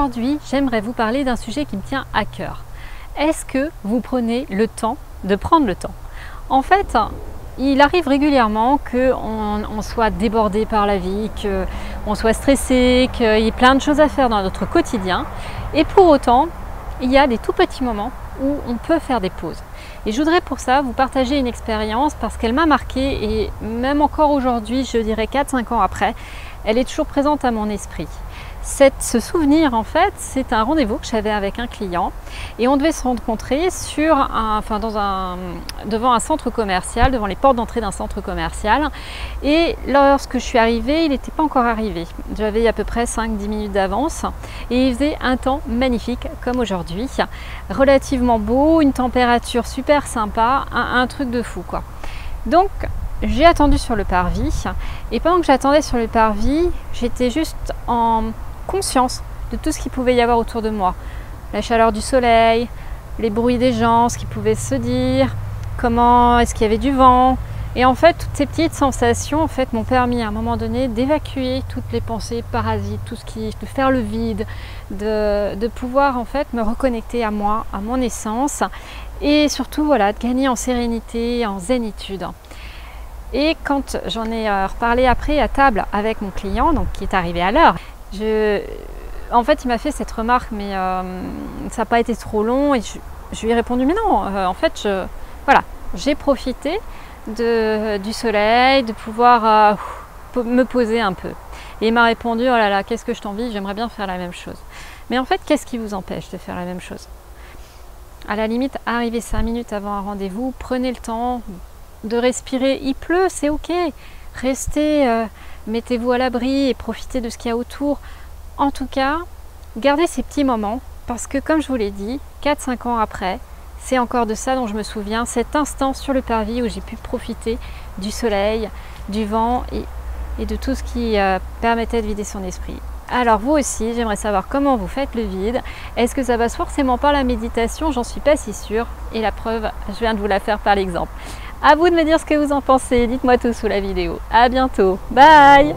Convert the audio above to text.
Aujourd'hui, j'aimerais vous parler d'un sujet qui me tient à cœur. Est-ce que vous prenez le temps de prendre le temps? En fait, il arrive régulièrement qu'on soit débordé par la vie, qu'on soit stressé, qu'il y ait plein de choses à faire dans notre quotidien. Et pour autant, il y a des tout petits moments où on peut faire des pauses. Et je voudrais pour ça vous partager une expérience parce qu'elle m'a marquée et même encore aujourd'hui, je dirais 4-5 ans après, elle est toujours présente à mon esprit. Ce souvenir, en fait, c'est un rendez-vous que j'avais avec un client et on devait se rencontrer devant un centre commercial, devant les portes d'entrée d'un centre commercial. Et lorsque je suis arrivée, il n'était pas encore arrivé. J'avais à peu près 5-10 minutes d'avance et il faisait un temps magnifique comme aujourd'hui. Relativement beau, une température super sympa, un truc de fou quoi. Donc, j'ai attendu sur le parvis et pendant que j'attendais sur le parvis, j'étais juste en conscience de tout ce qu'il pouvait y avoir autour de moi. La chaleur du soleil, les bruits des gens, ce qu'ils pouvaient se dire, comment est-ce qu'il y avait du vent. Et en fait, toutes ces petites sensations m'ont permis à un moment donné d'évacuer toutes les pensées parasites, de faire le vide, de pouvoir en fait me reconnecter à moi, à mon essence et surtout de gagner en sérénité, en zénitude. Et quand j'en ai reparlé après à table avec mon client, donc qui est arrivé à l'heure, en fait il m'a fait cette remarque, mais ça n'a pas été trop long et je lui ai répondu mais non, en fait j'ai profité du soleil, de pouvoir me poser un peu. Et il m'a répondu oh là là, qu'est-ce que je t'envie, j'aimerais bien faire la même chose. Mais en fait, qu'est-ce qui vous empêche de faire la même chose? À la limite, arrivez 5 minutes avant un rendez-vous, prenez le temps de respirer, il pleut, c'est ok, restez, mettez-vous à l'abri et profitez de ce qu'il y a autour. En tout cas, gardez ces petits moments parce que comme je vous l'ai dit, 4-5 ans après, c'est encore de ça dont je me souviens, cet instant sur le parvis où j'ai pu profiter du soleil, du vent et de tout ce qui permettait de vider son esprit. Alors vous aussi, j'aimerais savoir comment vous faites le vide. Est-ce que ça passe forcément par la méditation? J'en suis pas si sûre. Et la preuve, je viens de vous la faire par l'exemple. À vous de me dire ce que vous en pensez. Dites-moi tout sous la vidéo. À bientôt. Bye!